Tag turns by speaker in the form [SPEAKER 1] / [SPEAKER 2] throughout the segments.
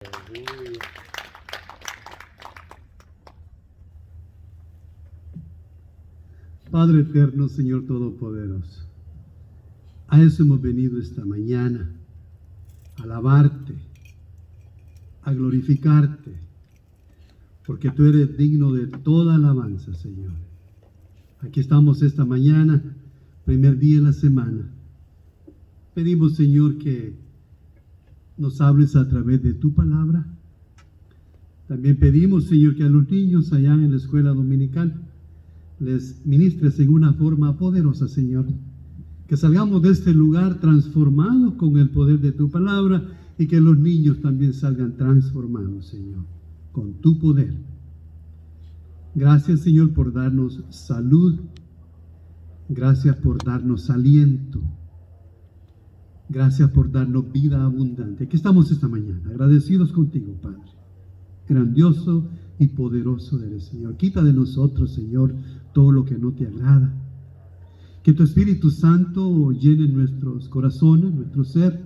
[SPEAKER 1] Aleluya. Padre eterno, Señor Todopoderoso, a eso hemos venido esta mañana, a alabarte, a glorificarte, porque tú eres digno de toda alabanza, Señor. Aquí estamos esta mañana, primer día de la semana. Pedimos, Señor, que nos hables a través de tu palabra. También pedimos, Señor, que a los niños allá en la escuela dominical les ministres en una forma poderosa, Señor. Que salgamos de este lugar transformados con el poder de tu palabra y que los niños también salgan transformados, Señor, con tu poder. Gracias, Señor, por darnos salud. Gracias por darnos aliento. Gracias por darnos vida abundante. Aquí estamos esta mañana, agradecidos contigo, Padre. Grandioso y poderoso eres, Señor. Quita de nosotros, Señor, todo lo que no te agrada. Que tu Espíritu Santo llene nuestros corazones, nuestro ser.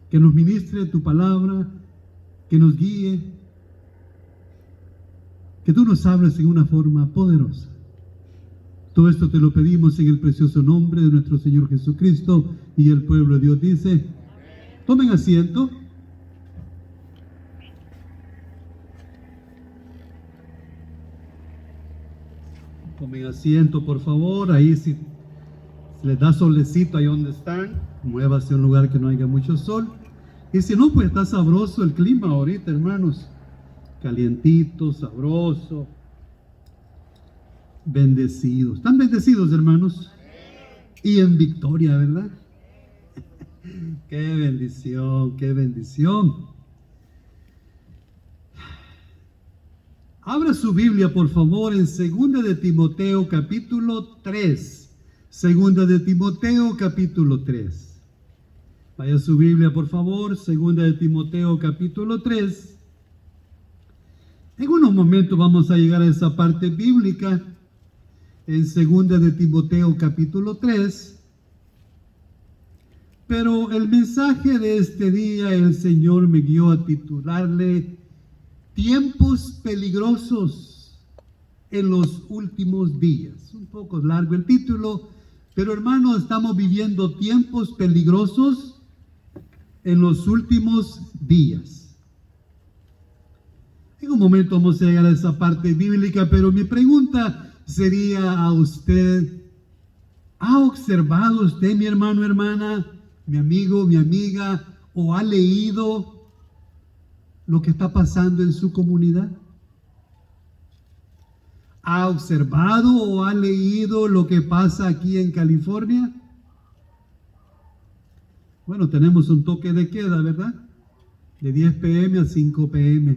[SPEAKER 1] Que nos ministre tu palabra, que nos guíe. Que tú nos hables en una forma poderosa. Todo esto te lo pedimos en el precioso nombre de nuestro Señor Jesucristo, y el pueblo de Dios dice, tomen asiento. Tomen asiento, por favor. Ahí si les da solecito ahí donde están, muévase a un lugar que no haya mucho sol. Y si no, pues está sabroso el clima ahorita, hermanos. Calientito, sabroso. Bendecidos. ¿Están bendecidos, hermanos? Y en victoria, ¿verdad? Qué bendición, qué bendición. Abra su Biblia, por favor, en 2 de Timoteo, capítulo 3. 2 de Timoteo, capítulo 3. Vaya a su Biblia, por favor, 2 de Timoteo, capítulo 3. En unos momentos vamos a llegar a esa parte bíblica, en 2 de Timoteo, capítulo 3. Pero el mensaje de este día, el Señor me guió a titularle Tiempos peligrosos en los últimos días. Un poco largo el título, pero hermanos, estamos viviendo tiempos peligrosos en los últimos días. En un momento vamos a llegar a esa parte bíblica, pero mi pregunta sería a usted: ¿ha observado usted, mi hermano, hermana, mi amigo, mi amiga, o ha leído lo que está pasando en su comunidad? ¿Ha observado o ha leído lo que pasa aquí en California? Bueno, tenemos un toque de queda, ¿verdad? De 10 p.m. a 5 p.m.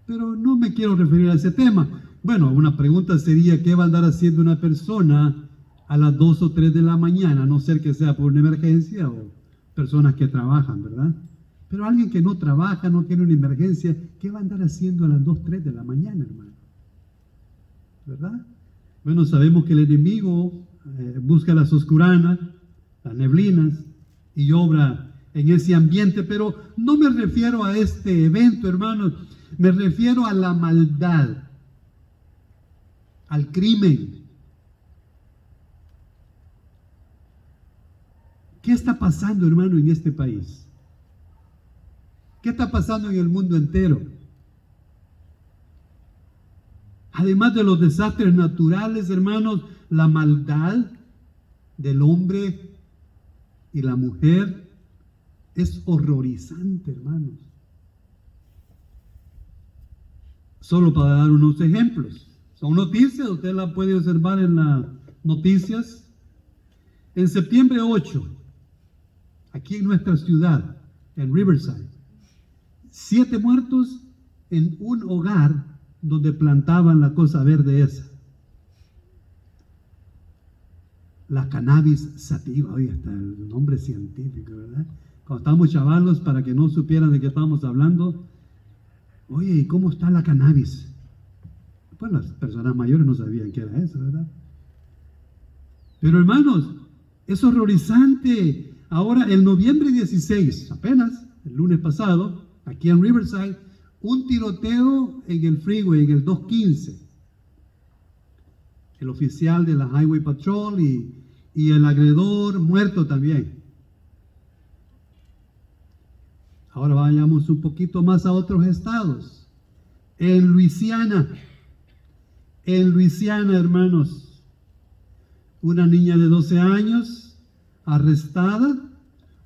[SPEAKER 1] Pero no me quiero referir a ese tema. Bueno, una pregunta sería, ¿qué va a andar haciendo una persona a las 2 o 3 de la mañana? A no ser que sea por una emergencia o personas que trabajan, ¿verdad? Pero alguien que no trabaja, no tiene una emergencia, ¿qué va a andar haciendo a las 2, 3 de la mañana, hermano? ¿Verdad? Bueno, sabemos que el enemigo busca las oscuranas, las neblinas, y obra en ese ambiente, pero no me refiero a este evento, hermanos, me refiero a la maldad, al crimen. ¿Qué está pasando, hermano, en este país? ¿Qué está pasando en el mundo entero? Además de los desastres naturales, hermanos, la maldad del hombre y la mujer es horrorizante, hermanos. Solo para dar unos ejemplos. Son noticias, usted las puede observar en las noticias. En septiembre 8, aquí en nuestra ciudad, en Riverside, 7 muertos en un hogar donde plantaban la cosa verde esa. La cannabis sativa, oye, hasta el nombre científico, ¿verdad? Cuando estábamos chavalos, para que no supieran de qué estábamos hablando, oye, ¿y cómo está la cannabis? Pues las personas mayores no sabían qué era eso, ¿verdad? Pero hermanos, es horrorizante. Ahora, el noviembre 16, apenas, el lunes pasado, aquí en Riverside, un tiroteo en el freeway, en el 215. El oficial de la Highway Patrol y el agredor muerto también. Ahora vayamos un poquito más a otros estados. En Luisiana, hermanos, una niña de 12 años arrestada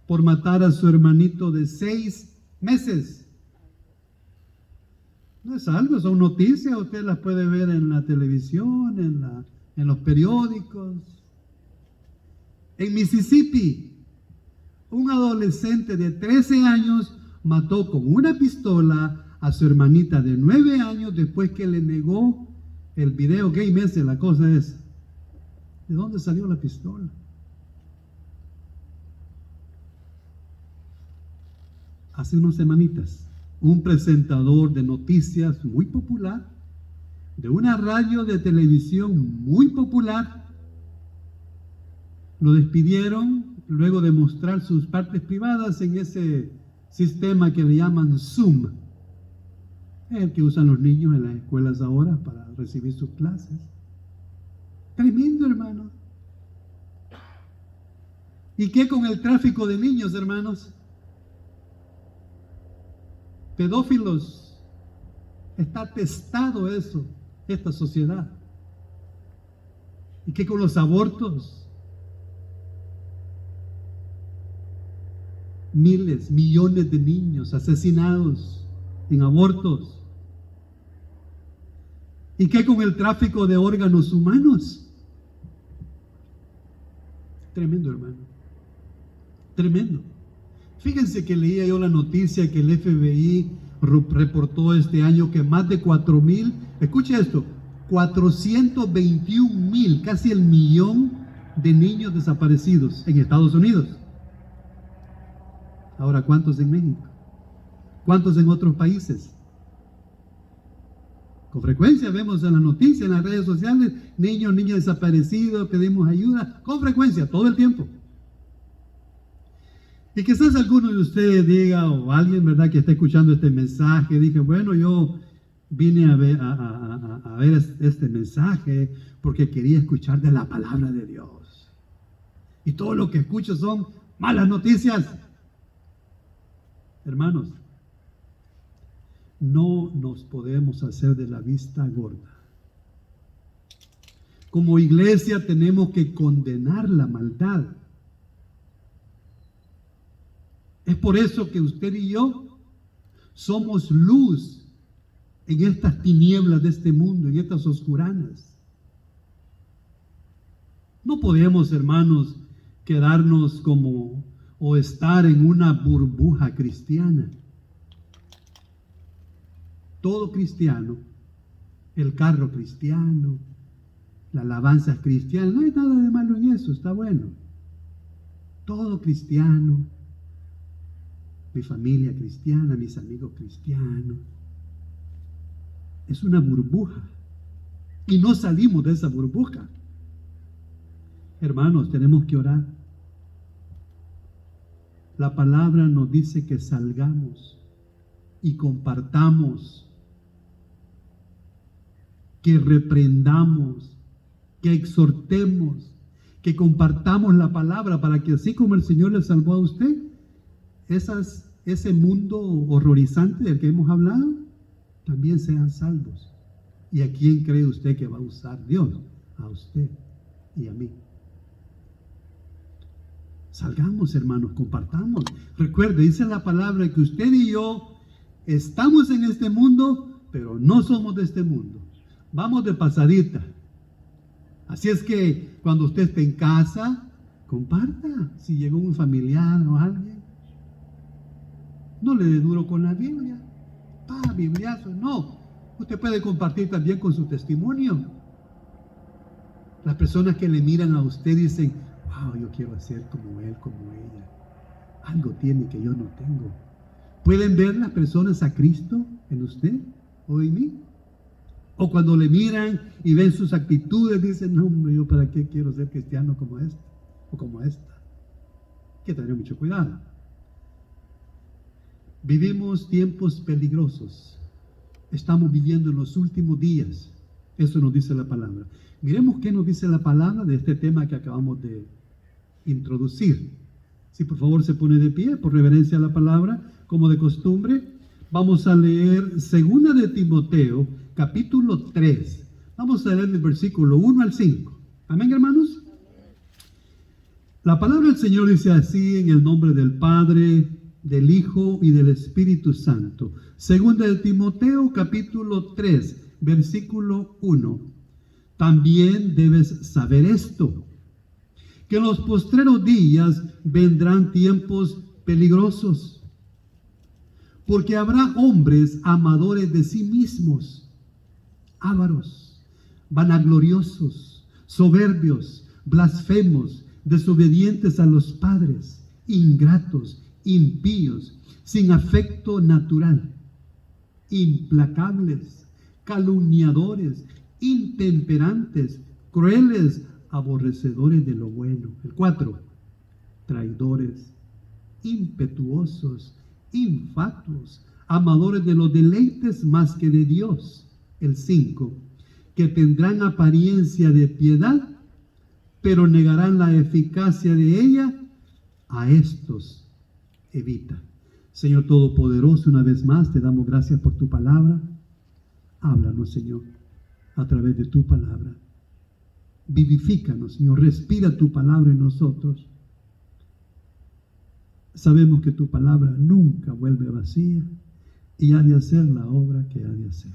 [SPEAKER 1] por matar a su hermanito de 6 meses. No es algo, son noticias, usted las puede ver en la televisión, en los periódicos. En Mississippi, un adolescente de 13 años mató con una pistola a su hermanita de 9 años después que le negó el video game ese, la cosa es. ¿De dónde salió la pistola? Hace unas semanitas, un presentador de noticias muy popular, de una radio de televisión muy popular, lo despidieron luego de mostrar sus partes privadas en ese sistema que le llaman Zoom, el que usan los niños en las escuelas ahora para recibir sus clases. Tremendo, hermano. ¿Y qué con el tráfico de niños, hermanos? Pedófilos. Está testado eso, esta sociedad. ¿Y qué con los abortos? Miles, millones de niños asesinados en abortos. ¿Y qué con el tráfico de órganos humanos? Tremendo, hermano. Tremendo. Fíjense que leía yo la noticia que el FBI reportó este año que más de 4,000, escuche esto, 421,000, casi el millón de niños desaparecidos en Estados Unidos. Ahora, ¿cuántos en México? ¿Cuántos en otros países? Con frecuencia vemos en las noticias, en las redes sociales, niños desaparecidos, pedimos ayuda, con frecuencia, todo el tiempo. Y quizás alguno de ustedes diga, o alguien, ¿verdad?, que está escuchando este mensaje, dije, bueno, yo vine a ver este mensaje porque quería escuchar de la palabra de Dios. Y todo lo que escucho son malas noticias. Hermanos, no nos podemos hacer de la vista gorda. Como iglesia tenemos que condenar la maldad. Es por eso que usted y yo somos luz en estas tinieblas de este mundo, en estas oscuranas. No podemos, hermanos, quedarnos como o estar en una burbuja cristiana. Todo cristiano, el carro cristiano, la alabanza cristiana, no hay nada de malo en eso, está bueno. Todo cristiano, mi familia cristiana, mis amigos cristianos, es una burbuja y no salimos de esa burbuja. Hermanos, tenemos que orar. La palabra nos dice que salgamos y compartamos, que reprendamos, que exhortemos, que compartamos la palabra para que así como el Señor le salvó a usted, ese mundo horrorizante del que hemos hablado, también sean salvos. ¿Y a quién cree usted que va a usar Dios? A usted y a mí. Salgamos, hermanos, compartamos. Recuerde, dice la palabra que usted y yo estamos en este mundo, pero no somos de este mundo. Vamos de pasadita. Así es que cuando usted esté en casa, comparta. Si llegó un familiar o alguien, no le dé duro con la Biblia. Bibliazo, no. Usted puede compartir también con su testimonio. Las personas que le miran a usted dicen, wow, yo quiero ser como él, como ella. Algo tiene que yo no tengo. ¿Pueden ver las personas a Cristo en usted o en mí? O cuando le miran y ven sus actitudes, dicen, no, hombre, yo para qué quiero ser cristiano como este o como esta. Hay que tener mucho cuidado. Vivimos tiempos peligrosos. Estamos viviendo en los últimos días. Eso nos dice la palabra. Miremos qué nos dice la palabra de este tema que acabamos de introducir. Si por favor se pone de pie, por reverencia a la palabra, como de costumbre. Vamos a leer 2 de Timoteo, capítulo 3. Vamos a leer del versículo 1 al 5. Amén, hermanos. La palabra del Señor dice así, en el nombre del Padre, del Hijo y del Espíritu Santo. 2 de Timoteo, capítulo 3, versículo 1. También debes saber esto, que en los postreros días vendrán tiempos peligrosos, porque habrá hombres amadores de sí mismos, ávaros, vanagloriosos, soberbios, blasfemos, desobedientes a los padres, ingratos, impíos, sin afecto natural, implacables, calumniadores, intemperantes, crueles, aborrecedores de lo bueno. El 4, traidores, impetuosos, infatuos, amadores de los deleites más que de Dios. El 5, que tendrán apariencia de piedad, pero negarán la eficacia de ella. A estos evita. Señor Todopoderoso, una vez más te damos gracias por tu palabra. Háblanos, Señor, a través de tu palabra. Vivifícanos, Señor, respira tu palabra en nosotros. Sabemos que tu palabra nunca vuelve vacía y ha de hacer la obra que ha de hacer.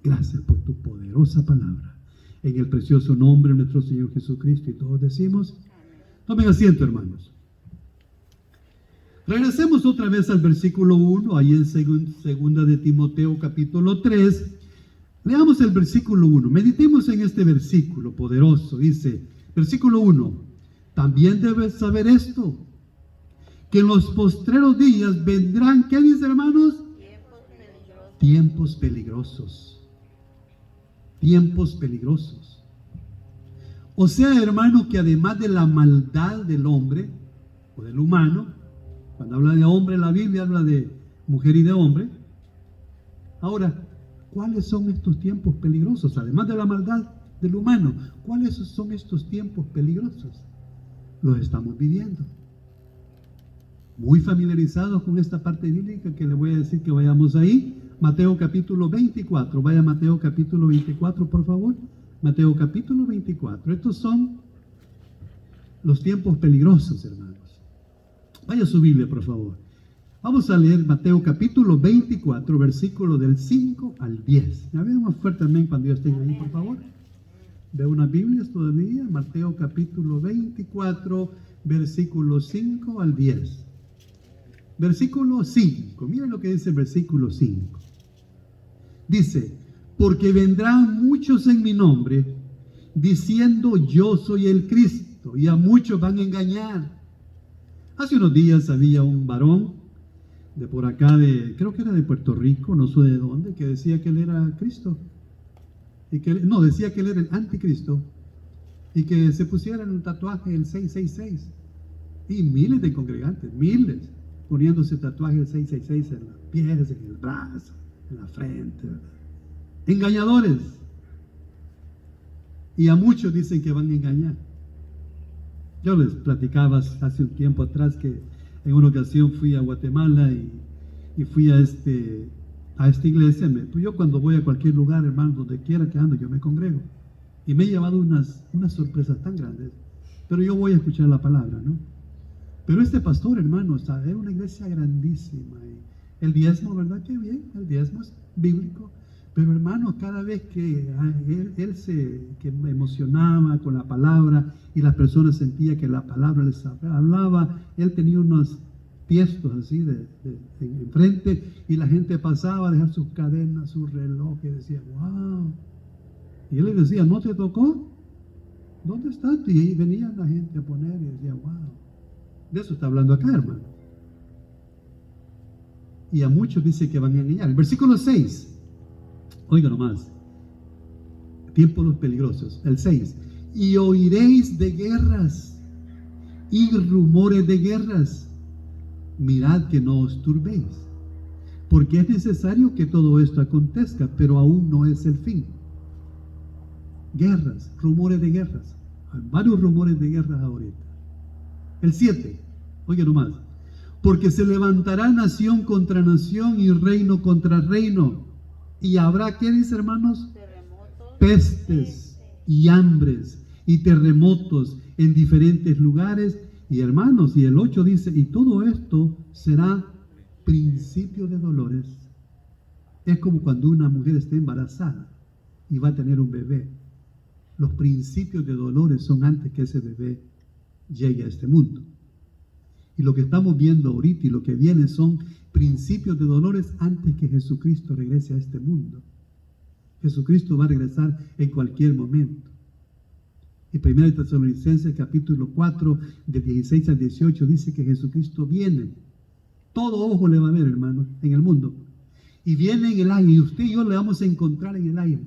[SPEAKER 1] Gracias por tu poderosa palabra. En el precioso nombre de nuestro Señor Jesucristo, y todos decimos, tomen asiento, hermanos. Regresemos otra vez al versículo 1, ahí en 2 de Timoteo capítulo 3. Leamos el versículo 1. Meditemos en este versículo poderoso. Dice, versículo 1. También debes saber esto, que en los postreros días vendrán, ¿qué dice, hermanos? Tiempos peligrosos. Tiempos peligrosos. O sea, hermano, que además de la maldad del hombre o del humano, cuando habla de hombre, la Biblia habla de mujer y de hombre. Ahora, ¿cuáles son estos tiempos peligrosos? Además de la maldad del humano, ¿cuáles son estos tiempos peligrosos? Los estamos viviendo. Muy familiarizados con esta parte bíblica que le voy a decir que vayamos ahí. Mateo capítulo 24. Vaya a Mateo capítulo 24, por favor. Mateo capítulo 24. Estos son los tiempos peligrosos, hermanos. Vaya a su Biblia, por favor. Vamos a leer Mateo capítulo 24, versículo del 5 al 10. Ya vean más fuerte también cuando ya estén ahí, por favor. Veo unas Biblias todavía. Mateo capítulo 24, versículo 5 al 10. Versículo 5. Miren lo que dice el versículo 5. Dice, porque vendrán muchos en mi nombre, diciendo yo soy el Cristo, y a muchos van a engañar. Hace unos días había un varón de por acá, creo que era de Puerto Rico, no sé de dónde, que decía que él era Cristo. Decía que él era el anticristo. Y que se pusieran un tatuaje el 666. Y miles de congregantes, miles, poniéndose tatuaje el 666 en los pies, en el brazo, en la frente. Engañadores. Y a muchos dicen que van a engañar. Yo les platicaba hace un tiempo atrás que en una ocasión fui a Guatemala y fui a esta iglesia. Yo cuando voy a cualquier lugar, hermano, donde quiera que ando, yo me congrego. Y me he llevado unas sorpresas tan grandes. Pero yo voy a escuchar la palabra, ¿no? Pero este pastor, hermano, era una iglesia grandísima. Y el diezmo, ¿verdad? Qué bien, el diezmo es bíblico. Pero hermano, cada vez que él se emocionaba con la palabra y las personas sentían que la palabra les hablaba, él tenía unos tiestos así enfrente y la gente pasaba a dejar sus cadenas, sus relojes y decía, wow. Y él les decía, ¿no te tocó? ¿Dónde estás? Y ahí venía la gente a poner y decía, wow. De eso está hablando acá, hermano. Y a muchos dice que van a engañar. El versículo 6. Oiga nomás, tiempos peligrosos. El 6. Y oiréis de guerras y rumores de guerras. mirad que no os turbéis, porque es necesario que todo esto acontezca, pero aún no es el fin. Guerras, rumores de guerras. Hay varios rumores de guerras ahorita. El 7, oye nomás. Porque se levantará nación contra nación y reino contra reino. Y habrá, ¿qué dice, hermanos?
[SPEAKER 2] Terremotos,
[SPEAKER 1] Pestes y hambres y terremotos en diferentes lugares. Y hermanos, y el 8 dice, y todo esto será principio de dolores. Es como cuando una mujer está embarazada y va a tener un bebé. Los principios de dolores son antes que ese bebé llegue a este mundo. Y lo que estamos viendo ahorita y lo que viene son principios de dolores antes que Jesucristo regrese a este mundo. Jesucristo va a regresar en cualquier momento. Y 1 Tesalonicenses capítulo 4, de 16 al 18, dice que Jesucristo viene. Todo ojo le va a ver, hermano, en el mundo. Y viene en el aire, y usted y yo le vamos a encontrar en el aire.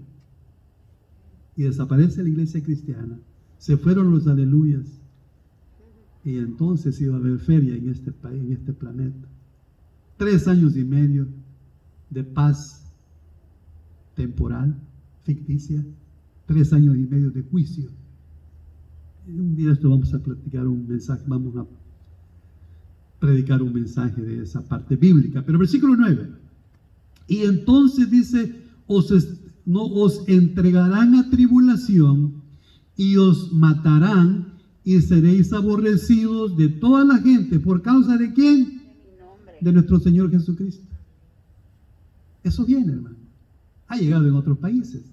[SPEAKER 1] Y desaparece la iglesia cristiana. Se fueron los aleluyas. Y entonces iba a haber feria en este país, en este planeta. 3 años y medio de paz temporal, ficticia. 3 años y medio de juicio. Y un día esto vamos a platicar un mensaje, vamos a predicar un mensaje de esa parte bíblica. Pero versículo 9. Y entonces dice, no os entregarán a tribulación y os matarán y seréis aborrecidos de toda la gente. ¿Por causa de quién?
[SPEAKER 2] de mi nombre.
[SPEAKER 1] De nuestro Señor Jesucristo. Eso viene, hermano. Ha llegado en otros países.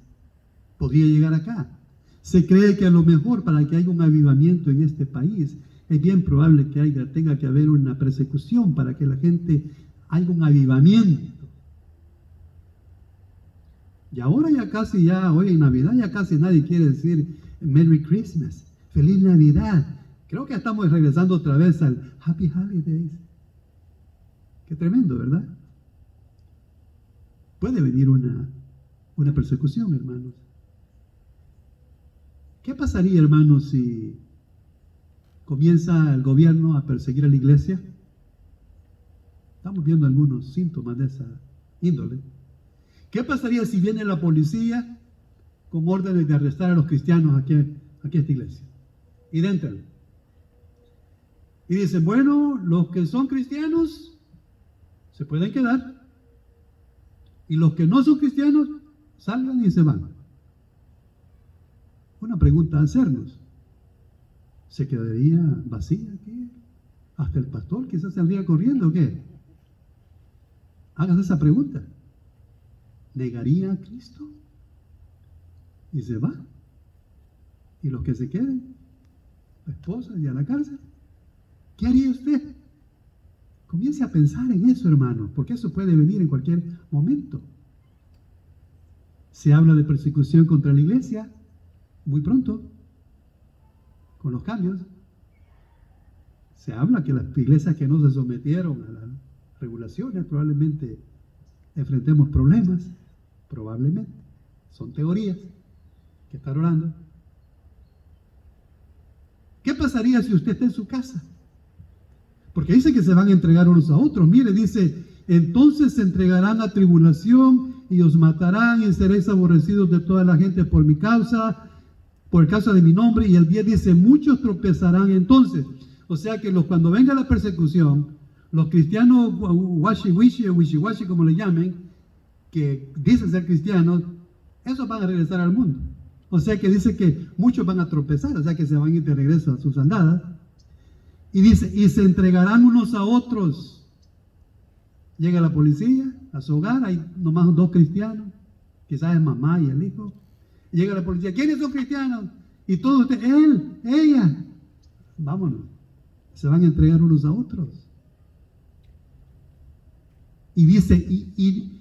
[SPEAKER 1] Podría llegar acá. Se cree que a lo mejor para que haya un avivamiento en este país, es bien probable que tenga que haber una persecución para que la gente haya un avivamiento. Y ahora hoy en Navidad ya casi nadie quiere decir Merry Christmas, Feliz Navidad. Creo que estamos regresando otra vez al Happy Holidays. Qué tremendo, ¿verdad? Puede venir una persecución, hermanos. ¿Qué pasaría, hermanos, si comienza el gobierno a perseguir a la iglesia? Estamos viendo algunos síntomas de esa índole. ¿Qué pasaría si viene la policía con órdenes de arrestar a los cristianos aquí a esta iglesia? Y entran. Y dicen, bueno, los que son cristianos se pueden quedar. Y los que no son cristianos, salgan y se van. Una pregunta a hacernos. ¿Se quedaría vacía aquí? Hasta el pastor quizás saldría corriendo, ¿o qué? Hágase esa pregunta. ¿Negaría a Cristo? Y se va. ¿Y los que se queden? La esposa y a la cárcel. ¿Qué haría usted? Comience a pensar en eso, hermano, porque eso puede venir en cualquier momento. Se habla de persecución contra la iglesia muy pronto, con los cambios. Se habla que las iglesias que no se sometieron a las regulaciones probablemente enfrentemos problemas, probablemente. Son teorías que están orando. ¿Qué pasaría si usted está en su casa? Porque dice que se van a entregar unos a otros. Mire, dice, entonces se entregarán a tribulación y os matarán y seréis aborrecidos de toda la gente por mi causa, por causa de mi nombre. Y el 10 dice, muchos tropezarán entonces. O sea que cuando venga la persecución, los cristianos washi-wishi o wishy-washi, como le llamen, que dicen ser cristianos, esos van a regresar al mundo. O sea que dice que muchos van a tropezar, o sea que se van a ir de regreso a sus andadas. Y dice, y se entregarán unos a otros. Llega la policía a su hogar, hay nomás 2 cristianos, quizás es mamá y el hijo. Y llega la policía, ¿quiénes son cristianos? Y todos ustedes, él, ella. Vámonos. Se van a entregar unos a otros. Y dice, y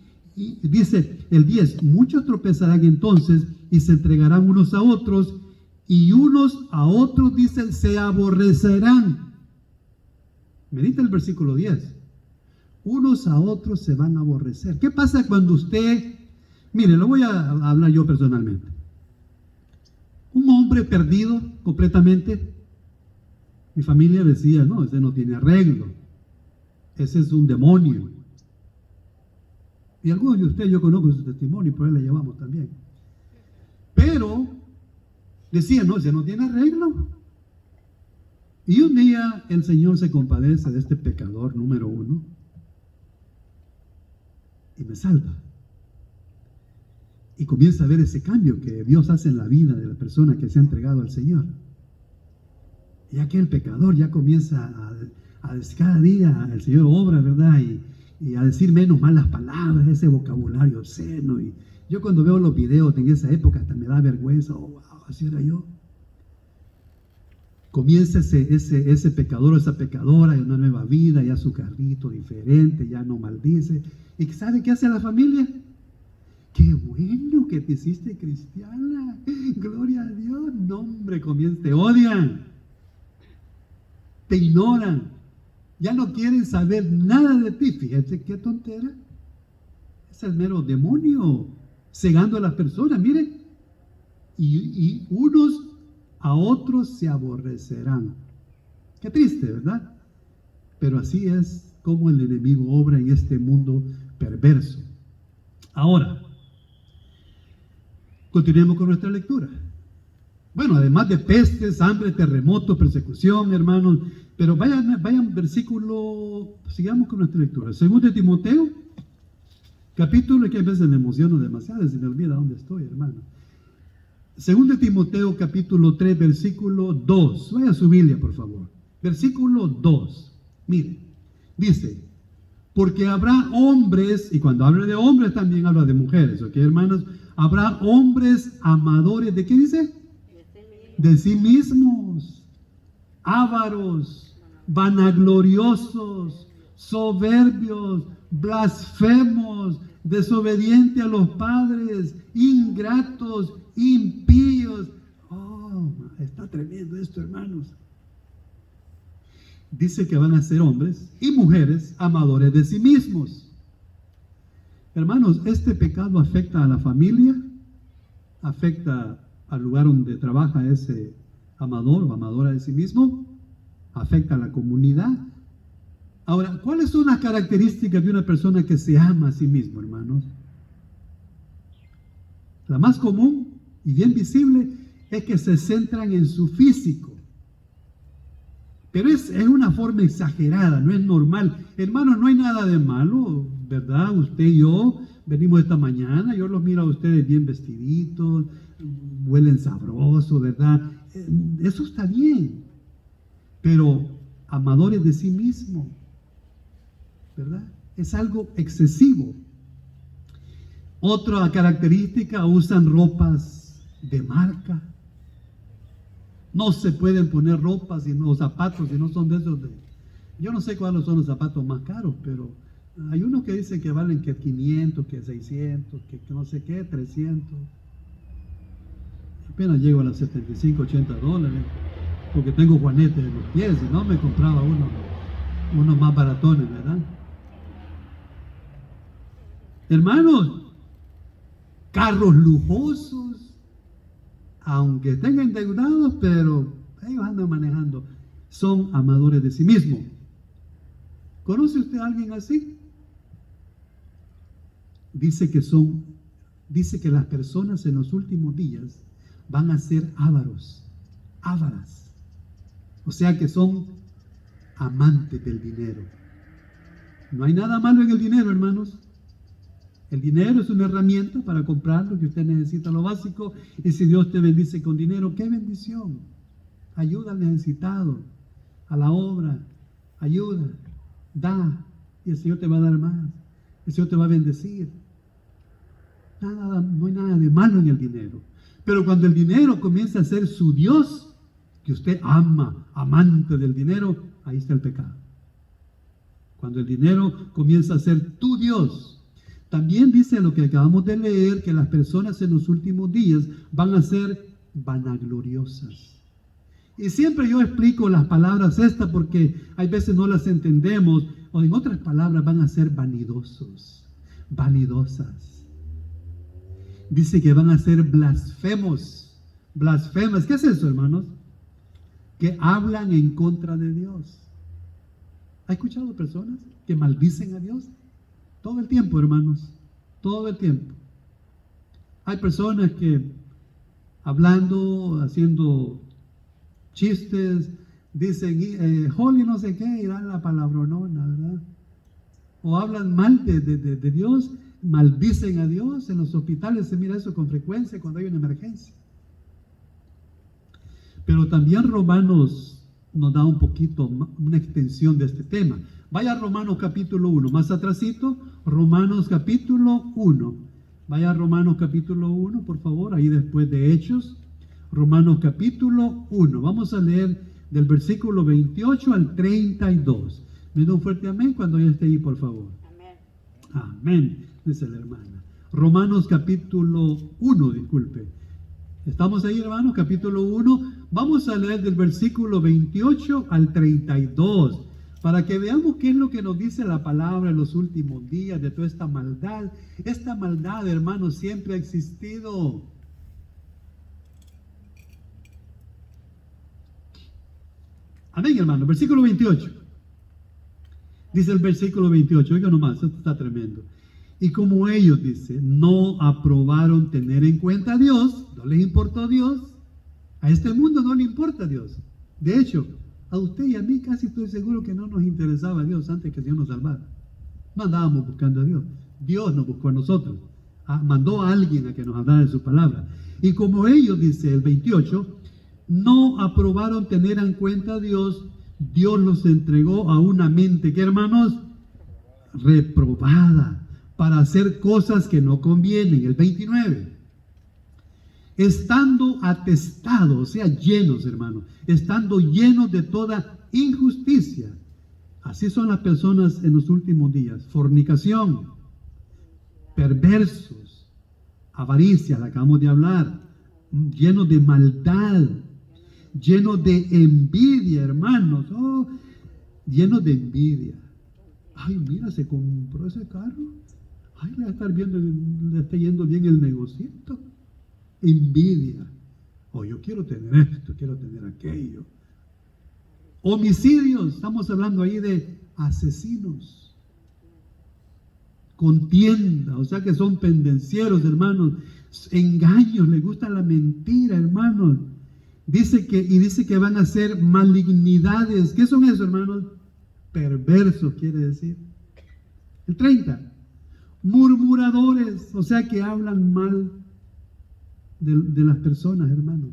[SPEAKER 1] dice el 10, muchos tropezarán entonces y se entregarán unos a otros, y unos a otros, dicen, se aborrecerán. Medita el versículo 10. Unos a otros se van a aborrecer. ¿Qué pasa cuando usted, mire, lo voy a hablar yo personalmente. Un hombre perdido completamente, mi familia decía, no, ese no tiene arreglo. Ese es un demonio. Y algunos de ustedes, yo conozco su testimonio y por ahí le llevamos también. Pero decía, no, ese no tiene arreglo. Y un día el Señor se compadece de este pecador número 1 y me salva. Y comienza a ver ese cambio que Dios hace en la vida de la persona que se ha entregado al Señor. Ya que el pecador ya comienza a cada día el Señor obra, ¿verdad? Y a decir menos malas palabras, ese vocabulario obsceno. Y yo cuando veo los videos en esa época hasta me da vergüenza. Oh, wow, así era yo. Comienza ese pecador o esa pecadora en una nueva vida, ya su carrito diferente, ya no maldice. ¿Y sabe qué hace la familia? ¡Qué bueno que te hiciste cristiana! ¡Gloria a Dios! No, hombre, te odian, te ignoran, ya no quieren saber nada de ti. Fíjate qué tontera. Es el mero demonio cegando a las personas. Miren, y unos a otros se aborrecerán. Qué triste, ¿verdad? Pero así es como el enemigo obra en este mundo perverso. Ahora, continuemos con nuestra lectura. Bueno, además de pestes, hambre, terremotos, persecución, hermanos, pero vayan versículo, sigamos con nuestra lectura. 2 de Timoteo, capítulo, que a veces me emociono demasiado, se me olvida dónde estoy, hermano. 2 de Timoteo, capítulo 3, versículo 2. Vaya a su Biblia, por favor. Versículo 2. Mire, dice, porque habrá hombres, y cuando habla de hombres también habla de mujeres, ¿ok, hermanos? Habrá hombres amadores, ¿de qué dice? De sí mismos, ávaros, vanagloriosos, soberbios, blasfemos, desobedientes a los padres, ingratos, impíos. Oh, está tremendo esto, hermanos. Dice que van a ser hombres y mujeres amadores de sí mismos. Hermanos, este pecado afecta a la familia, afecta al lugar donde trabaja ese amador o amadora de sí mismo, afecta a la comunidad. Ahora, ¿cuáles son las características de una persona que se ama a sí mismo, hermanos? La más común y bien visible es que se centran en su físico. Pero es una forma exagerada, no es normal. Hermanos, no hay nada de malo, ¿verdad? Usted y yo venimos esta mañana, yo los miro a ustedes bien vestiditos, huelen sabroso, ¿verdad? Eso está bien. Pero amadores de sí mismo, ¿verdad? Es algo excesivo. Otra característica, usan ropas de marca. No se pueden poner ropas o zapatos si no son de esos de... Yo no sé cuáles son los zapatos más caros, pero hay unos que dicen que valen que 500, que 600, que no sé qué, 300. Apenas llego a los 75, 80 dólares, porque tengo juanetes en los pies, y no me compraba unos más baratones, ¿verdad? Hermanos, carros lujosos, aunque estén endeudados, pero ellos andan manejando, son amadores de sí mismos. ¿Conoce usted a alguien así? Dice que las personas en los últimos días van a ser ávaros, ávaras. O sea que son amantes del dinero. No hay nada malo en el dinero, hermanos. El dinero es una herramienta para comprar lo que usted necesita, lo básico. Y si Dios te bendice con dinero, ¡qué bendición! Ayuda al necesitado, a la obra, ayuda, da, y el Señor te va a dar más. El Señor te va a bendecir. No hay nada de malo en el dinero. Pero cuando el dinero comienza a ser su Dios, que usted ama, amante del dinero, ahí está el pecado. Cuando el dinero comienza a ser tu Dios. También dice lo que acabamos de leer, que las personas en los últimos días van a ser vanagloriosas. Y siempre yo explico las palabras estas porque hay veces no las entendemos, o en otras palabras van a ser vanidosos, vanidosas. Dice que van a ser blasfemos, blasfemas. ¿Qué es eso, hermanos? Que hablan en contra de Dios. ¿Ha escuchado personas que maldicen a Dios? Todo el tiempo, hermanos, todo el tiempo. Hay personas que hablando, haciendo chistes, dicen, holy no sé qué, y dan la palabronona, ¿verdad? O hablan mal de Dios, maldicen a Dios. En los hospitales se mira eso con frecuencia cuando hay una emergencia. Pero también Romanos nos da un poquito, una extensión de este tema. Vaya a Romanos capítulo 1, más atrasito, Romanos capítulo 1. Vaya a Romanos capítulo 1, por favor, ahí después de Hechos. Romanos capítulo 1. Vamos a leer del versículo 28 al 32. Me da un fuerte amén cuando ya esté ahí, por favor. Amén. Amén, dice la hermana. Romanos capítulo 1, disculpe. ¿Estamos ahí, hermanos? Capítulo 1. Vamos a leer del versículo 28 al 32. Para que veamos qué es lo que nos dice la palabra en los últimos días de toda esta maldad. Esta maldad, hermanos, siempre ha existido. Amén, hermano. Versículo 28. Dice el versículo 28. Oiga nomás, esto está tremendo. Y como ellos, dice, no aprobaron tener en cuenta a Dios, no les importó a Dios, a este mundo no le importa a Dios. De hecho, a usted y a mí casi estoy seguro que no nos interesaba a Dios antes que Dios nos salvara. No andábamos buscando a Dios. Dios nos buscó a nosotros. Mandó a alguien a que nos hablara de su palabra. Y como ellos, dice el 28, no aprobaron tener en cuenta a Dios, Dios los entregó a una mente, ¿qué, hermanos? Reprobada, para hacer cosas que no convienen. El 29. Estando atestados, o sea, llenos, hermanos, estando llenos de toda injusticia. Así son las personas en los últimos días. Fornicación, perversos, avaricia, la acabamos de hablar, llenos de maldad, llenos de envidia, hermanos, llenos de envidia. Ay, mira, se compró ese carro. Ay, le va a estar viendo, le está yendo bien el negocito. Envidia. Yo quiero tener esto, quiero tener aquello. Homicidios, estamos hablando ahí de asesinos. Contienda, o sea que son pendencieros, hermanos. Engaños, les gusta la mentira, hermanos. Dice que van a ser malignidades. ¿Qué son eso, hermanos? Perversos, quiere decir. El 30. Murmuradores, o sea que hablan mal de las personas, hermanos.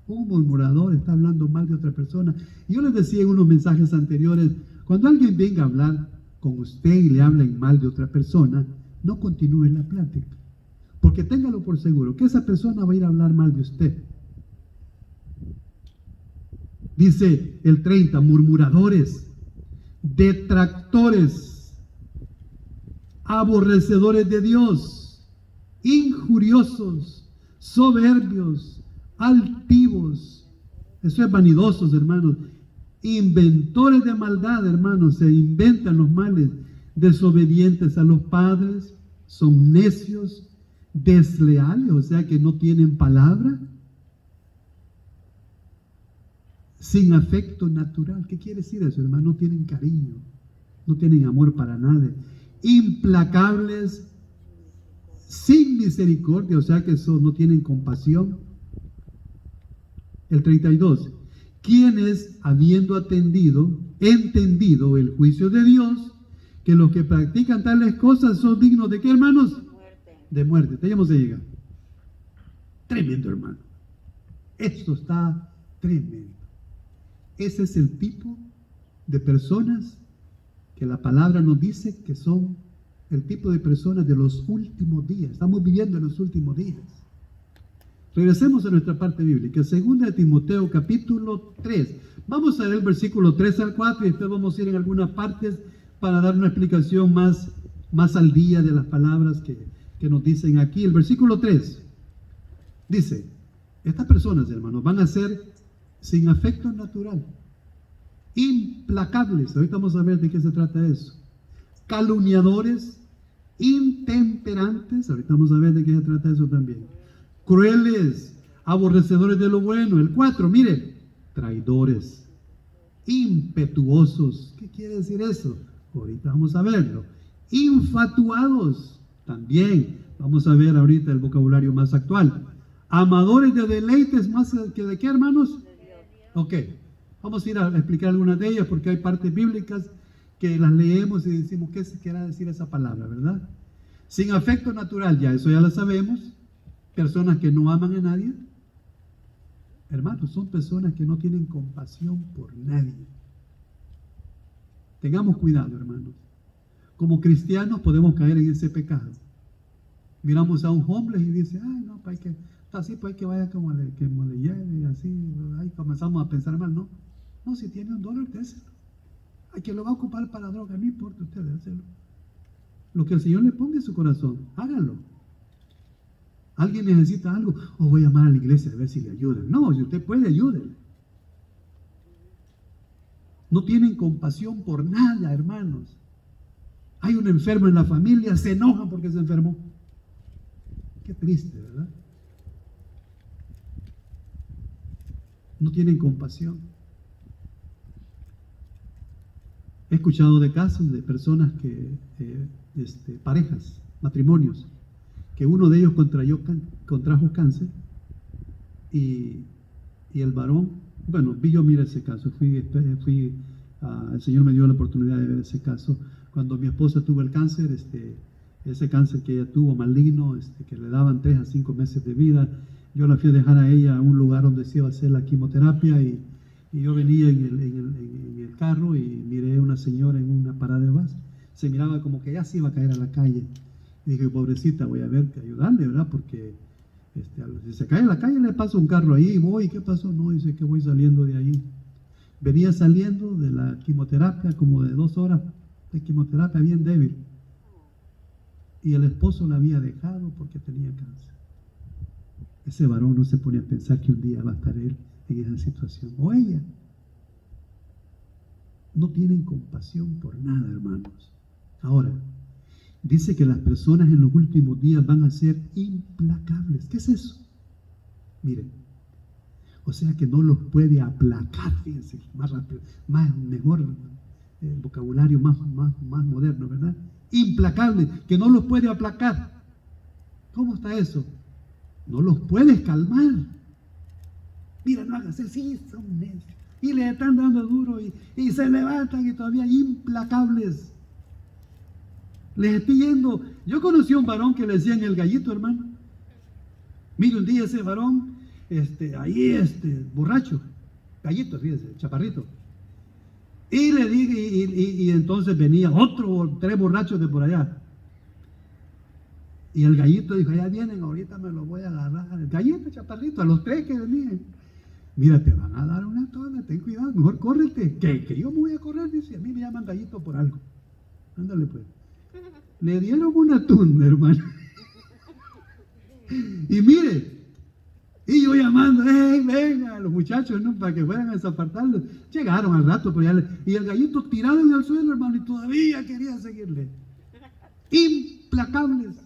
[SPEAKER 1] Un murmurador está hablando mal de otra persona. Y yo les decía en unos mensajes anteriores, cuando alguien venga a hablar con usted y le hablen mal de otra persona, no continúe la plática. Porque téngalo por seguro que esa persona va a ir a hablar mal de usted. Dice el 30, murmuradores, detractores, aborrecedores de Dios, injuriosos, soberbios, altivos, eso es vanidosos, hermanos, inventores de maldad, hermanos, se inventan los males, desobedientes a los padres, son necios, desleales, o sea que no tienen palabra, sin afecto natural. ¿Qué quiere decir eso, hermano? No tienen cariño, no tienen amor para nadie, implacables, sin misericordia, o sea que no tienen compasión. El 32. Quienes, habiendo entendido el juicio de Dios, que los que practican tales cosas son dignos de ¿qué, hermanos? Muerte. De muerte. Tenemos que llegar. Tremendo, hermano. Esto está tremendo. Ese es el tipo de personas que la palabra nos dice que son el tipo de personas de los últimos días. Estamos viviendo en los últimos días. Regresemos a nuestra parte bíblica. 2 de Timoteo capítulo 3. Vamos a leer el versículo 3 al 4 y después vamos a ir en algunas partes para dar una explicación más al día de las palabras que nos dicen aquí. El versículo 3 dice, estas personas, hermanos, van a ser sin afecto natural, implacables. Ahorita vamos a ver de qué se trata eso. Calumniadores, intemperantes, ahorita vamos a ver de qué se trata eso también. Crueles, aborrecedores de lo bueno. El 4, mire, traidores, impetuosos. ¿Qué quiere decir eso? Ahorita vamos a verlo. Infatuados, también vamos a ver ahorita el vocabulario más actual. Amadores de deleites más que de qué, hermanos. Ok, vamos a ir a explicar algunas de ellas porque hay partes bíblicas que las leemos y decimos qué quiere decir esa palabra, ¿verdad? Sin afecto natural, ya eso ya lo sabemos. Personas que no aman a nadie. Hermanos, son personas que no tienen compasión por nadie. Tengamos cuidado, hermanos. Como cristianos podemos caer en ese pecado. Miramos a un homeless y dice, ay, no, pues hay que, está así, pues hay que vaya como le lleve y así. Ahí comenzamos a pensar mal, no. No, si tiene $1, déselo. Hay que lo va a ocupar para la droga, no importa, usted déselo. Lo que el Señor le ponga en su corazón, hágalo. Alguien necesita algo, o voy a llamar a la iglesia a ver si le ayudan. No, si usted puede, ayúdenle. No tienen compasión por nada, hermanos. Hay un enfermo en la familia, se enojan porque se enfermó. Qué triste, ¿verdad? No tienen compasión. He escuchado de casos de personas que, parejas, matrimonios, que uno de ellos contrajo cáncer y el varón, bueno, yo miré ese caso, el Señor me dio la oportunidad de ver ese caso. Cuando mi esposa tuvo el cáncer, ese cáncer que ella tuvo maligno, que le daban 3 a 5 meses de vida, yo la fui a dejar a ella a un lugar donde se iba a hacer la quimioterapia y yo venía en el carro y miré a una señora en una parada de bus, se miraba como que ya se iba a caer a la calle. Y dije, pobrecita, voy a ver que ayudarle, ¿verdad? Porque si se cae en la calle le pasa un carro ahí, voy, ¿qué pasó? No, dice que voy saliendo de ahí. Venía saliendo de la quimioterapia, como de 2 horas de quimioterapia, bien débil. Y el esposo la había dejado porque tenía cáncer. Ese varón no se pone a pensar que un día va a estar él en esa situación, o ella. No tienen compasión por nada, hermanos. Ahora, dice que las personas en los últimos días van a ser implacables. ¿Qué es eso? Miren, o sea que no los puede aplacar, fíjense, más rápido, mejor, el vocabulario más moderno, ¿verdad? Implacables, que no los puede aplacar. ¿Cómo está eso? No los puedes calmar. Mira, no hagas así, son necios. Y le están dando duro y se levantan y todavía implacables. Les estoy yendo. Yo conocí a un varón que le decían el gallito, hermano. Mire, un día ese varón, borracho, gallito, fíjese, chaparrito. Y le dije, y entonces venía 3 borrachos de por allá. Y el gallito dijo, ya vienen, ahorita me lo voy a agarrar. El gallito, chaparrito, a los 3 que venían. Mira, te van a dar una tona, ten cuidado, mejor córrete. Que yo me voy a correr, dice, a mí me llaman gallito por algo. Ándale pues. Le dieron una tunda, hermano. Y mire, y yo llamando, ¡hey, venga! Los muchachos, ¿no? Para que fueran a desapartarlo. Llegaron al rato, pero y el gallito tirado en el suelo, hermano, y todavía quería seguirle. Implacables.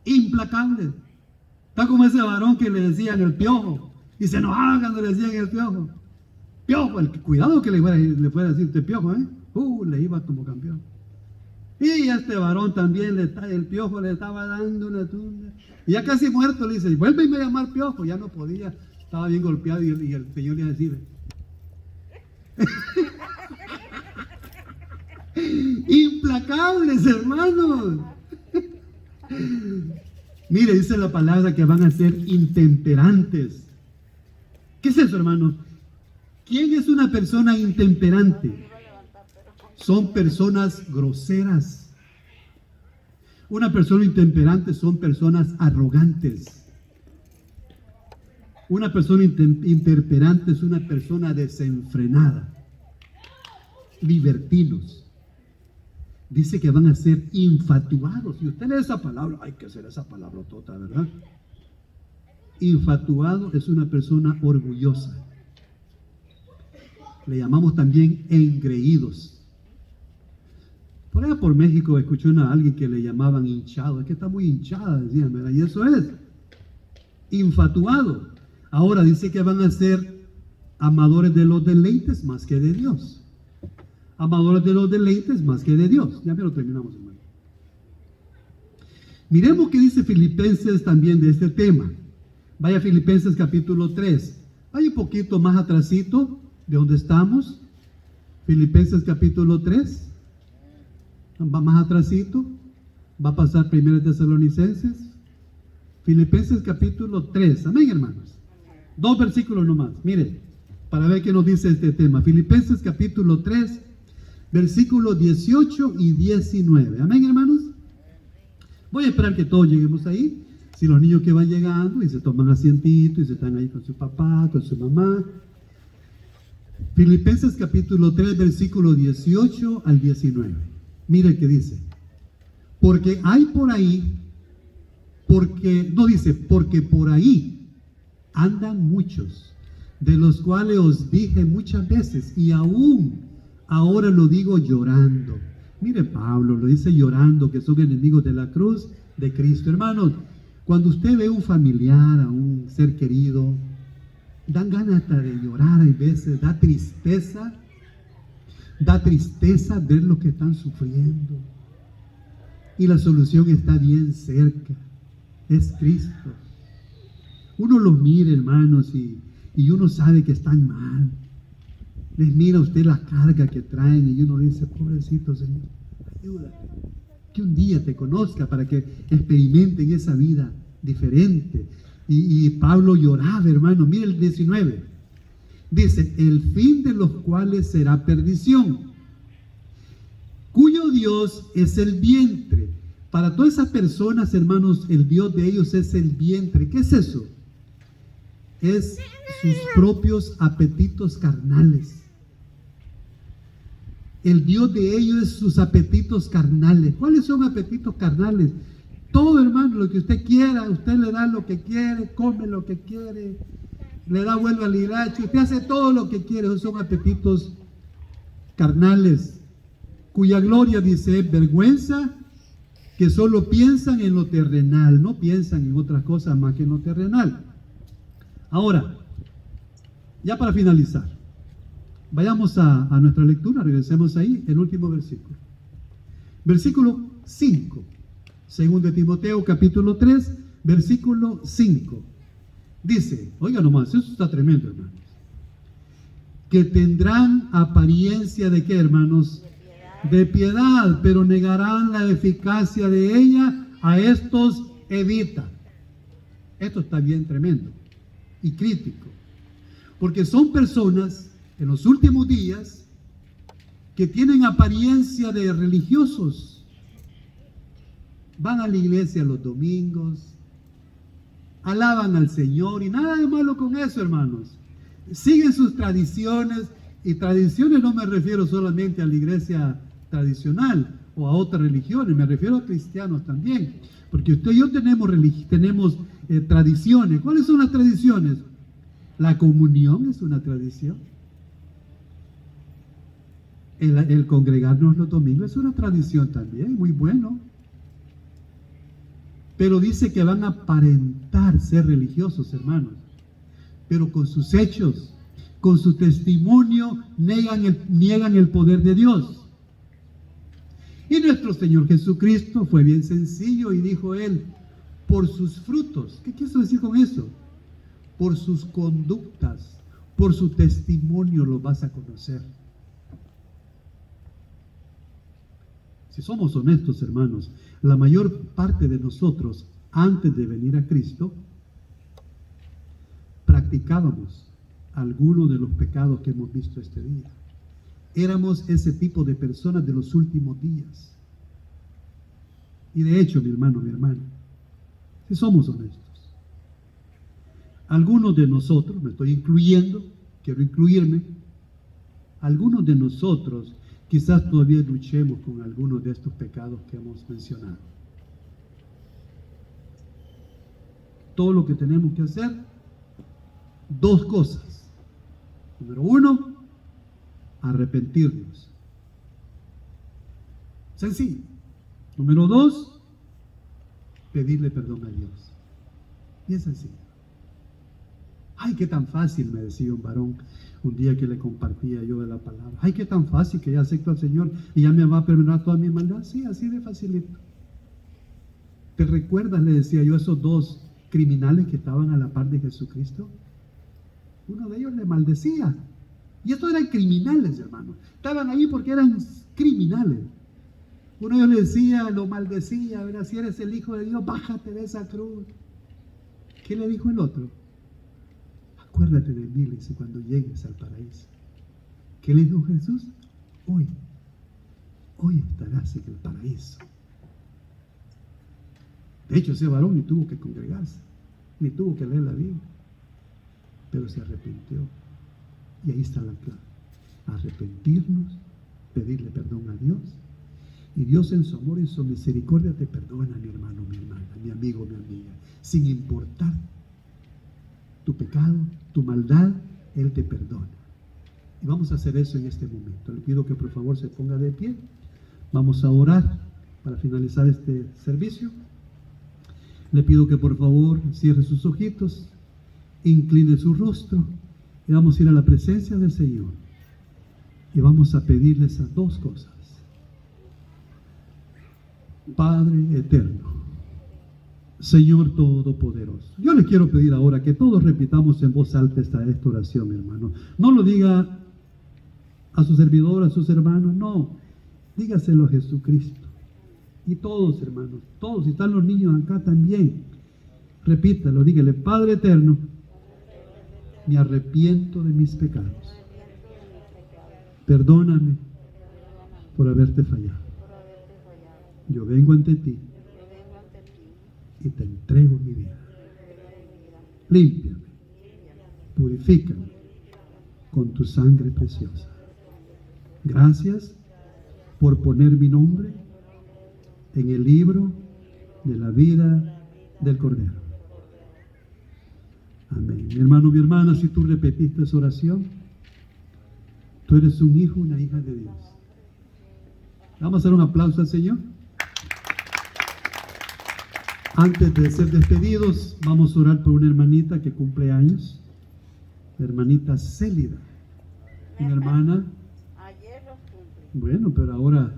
[SPEAKER 1] Implacables. Está como ese varón que le decían el piojo. Y se enojaba cuando le decían el piojo. Piojo, cuidado que le fuera a decir este piojo, ¿eh? Le iba como campeón. Y a este varón también el piojo le estaba dando una tunda. Y ya casi muerto le dice, vuélveme a llamar piojo. Ya no podía, estaba bien golpeado y el Señor le decía, implacables, hermanos. Mire, dice la palabra que van a ser intemperantes. ¿Qué es eso, hermano? ¿Quién es una persona intemperante? Son personas groseras. Una persona intemperante son personas arrogantes. Una persona intemperante es una persona desenfrenada. Libertinos. Dice que van a ser infatuados. Y usted lee esa palabra, hay que hacer esa palabra tota, ¿verdad? Infatuado es una persona orgullosa. Le llamamos también engreídos. Por allá por México escuché a alguien que le llamaban hinchado. Es que está muy hinchada, decían, ¿verdad? Y eso es infatuado. Ahora dice que van a ser amadores de los deleites más que de Dios. Amadores de los deleites más que de Dios. Ya me lo terminamos, hermano. Miremos qué dice Filipenses también de este tema. Vaya a Filipenses capítulo 3. Vaya un poquito más atrasito de donde estamos. Filipenses capítulo 3. Va más atrasito. Va a pasar 1 Tesalonicenses. Filipenses capítulo 3. Amén, hermanos. 2 versículos nomás. Miren, para ver qué nos dice este tema. Filipenses capítulo 3, versículos 18 y 19. Amén, hermanos. Voy a esperar que todos lleguemos ahí. Si los niños que van llegando y se toman asientito y se están ahí con su papá, con su mamá. Filipenses capítulo 3, versículo 18 al 19. Miren qué dice. Porque hay por ahí, porque por ahí andan muchos, de los cuales os dije muchas veces, y aún ahora lo digo llorando. Mire, Pablo lo dice llorando, que son enemigos de la cruz de Cristo. Hermanos, cuando usted ve a un familiar, a un ser querido, dan ganas hasta de llorar, hay veces, da tristeza ver lo que están sufriendo. Y la solución está bien cerca, es Cristo. Uno los mira, hermanos, y uno sabe que están mal. Les mira a usted la carga que traen y uno dice, pobrecito Señor, ayúdate. Que un día te conozca para que experimenten esa vida diferente. Y Pablo lloraba, hermano. Mire el 19. Dice, el fin de los cuales será perdición, cuyo Dios es el vientre. Para todas esas personas, hermanos, el Dios de ellos es el vientre. ¿Qué es eso? Es sus propios apetitos carnales. El Dios de ellos es sus apetitos carnales. ¿Cuáles son apetitos carnales? Todo, hermano, lo que usted quiera, usted le da lo que quiere, come lo que quiere, le da vuelta al hilacho, usted hace todo lo que quiere. Esos son apetitos carnales, cuya gloria, dice, vergüenza, que solo piensan en lo terrenal, no piensan en otras cosas más que en lo terrenal. Ahora, ya para finalizar, vayamos a nuestra lectura, regresemos ahí, el último versículo. Versículo 5, según de Timoteo, capítulo 3, versículo 5. Dice, oiga nomás, eso está tremendo, hermanos. Que tendrán apariencia de qué, hermanos? De piedad, pero negarán la eficacia de ella, a estos evita. Esto está bien tremendo y crítico, porque son personas en los últimos días que tienen apariencia de religiosos, van a la iglesia los domingos, alaban al Señor y nada de malo con eso, hermanos. Siguen sus tradiciones, y tradiciones no me refiero solamente a la iglesia tradicional o a otras religiones, me refiero a cristianos también, porque usted y yo tenemos tradiciones. ¿Cuáles son las tradiciones? La comunión es una tradición. El congregarnos los domingos es una tradición también, muy bueno. Pero dice que van a aparentar ser religiosos, hermanos. Pero con sus hechos, con su testimonio, niegan el poder de Dios. Y nuestro Señor Jesucristo fue bien sencillo y dijo Él, por sus frutos. ¿Qué quiso decir con eso? Por sus conductas, por su testimonio lo vas a conocer. Si somos honestos, hermanos, la mayor parte de nosotros, antes de venir a Cristo, practicábamos algunos de los pecados que hemos visto este día. Éramos ese tipo de personas de los últimos días. Y de hecho, mi hermano, mi hermana, si somos honestos, algunos de nosotros, me estoy incluyendo, quiero incluirme, algunos de nosotros quizás todavía luchemos con algunos de estos pecados que hemos mencionado. Todo lo que tenemos que hacer, dos cosas. Número uno, arrepentirnos. Sencillo. Número dos, pedirle perdón a Dios. Bien sencillo. Ay, qué tan fácil, me decía un varón un día que le compartía yo de la palabra. Ay, qué tan fácil que ya acepto al Señor y ya me va a perdonar toda mi maldad. Sí, así de facilito. ¿Te recuerdas, le decía yo, esos dos criminales que estaban a la par de Jesucristo? Uno de ellos le maldecía. Y estos eran criminales, hermanos. Estaban ahí porque eran criminales. Uno de ellos le decía, lo maldecía, ¿verdad? Si eres el Hijo de Dios, bájate de esa cruz. ¿Qué le dijo el otro? Acuérdate de mí, le dice, cuando llegues al paraíso. ¿Qué le dijo Jesús? Hoy estarás en el paraíso. De hecho, ese varón ni tuvo que congregarse, ni tuvo que leer la Biblia, pero se arrepintió. Y ahí está la clave. Arrepentirnos, pedirle perdón a Dios, y Dios en su amor y en su misericordia te perdona, mi hermano, mi hermana, mi amigo, mi amiga, sin importar tu pecado, tu maldad, Él te perdona. Y vamos a hacer eso en este momento. Le pido que por favor se ponga de pie. Vamos a orar para finalizar este servicio. Le pido que por favor cierre sus ojitos, incline su rostro y vamos a ir a la presencia del Señor. Y vamos a pedirle esas dos cosas. Padre eterno, Señor Todopoderoso, yo le quiero pedir ahora que todos repitamos en voz alta esta oración, mi hermano. No lo diga a su servidor, a sus hermanos, no. Dígaselo a Jesucristo. Y todos, hermanos, todos, si están los niños acá también, repítalo, dígale: Padre eterno, me arrepiento de mis pecados. Perdóname por haberte fallado. Yo vengo ante ti y te entrego mi vida. Límpiame, purifícame con tu sangre preciosa. Gracias por poner mi nombre en el libro de la vida del Cordero. Amén. Mi hermano, mi hermana, si tú repetiste esa oración, tú eres un hijo, una hija de Dios. Vamos a hacer un aplauso al Señor. Antes de ser despedidos, vamos a orar por una hermanita que cumple años, la hermanita Célida. Una hermana.
[SPEAKER 2] Ayer los cumple.
[SPEAKER 1] Bueno, pero ahora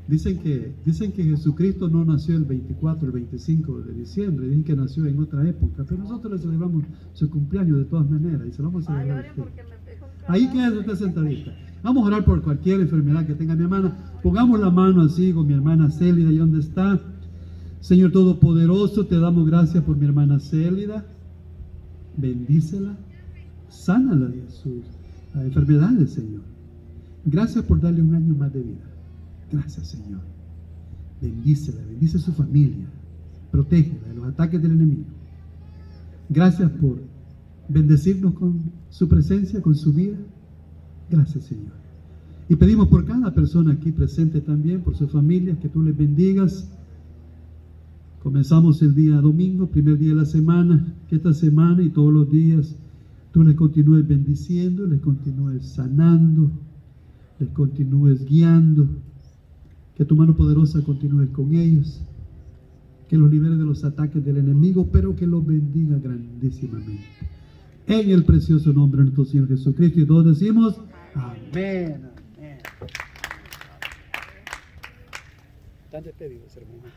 [SPEAKER 1] dicen que Jesucristo no nació el 24, el 25 de diciembre, dicen que nació en otra época, pero nosotros le celebramos su cumpleaños de todas maneras y se lo vamos a celebrar. Ahí queda usted sentadita. Vamos a orar por cualquier enfermedad que tenga mi hermana. Pongamos la mano así con mi hermana Célida, ¿y dónde está? Señor Todopoderoso, te damos gracias por mi hermana Célida. Bendícela, sánala de sus enfermedades, Señor. Gracias por darle un año más de vida. Gracias, Señor. Bendícela, bendice a su familia. Protégela de los ataques del enemigo. Gracias por bendecirnos con su presencia, con su vida. Gracias, Señor. Y pedimos por cada persona aquí presente también, por sus familias, que tú les bendigas. Comenzamos el día domingo, primer día de la semana, que esta semana y todos los días tú les continúes bendiciendo, les continúes sanando, les continúes guiando, que tu mano poderosa continúe con ellos, que los libere de los ataques del enemigo, pero que los bendiga grandísimamente. En el precioso nombre de nuestro Señor Jesucristo, y todos decimos amén, amén. Están despedidos, hermanos.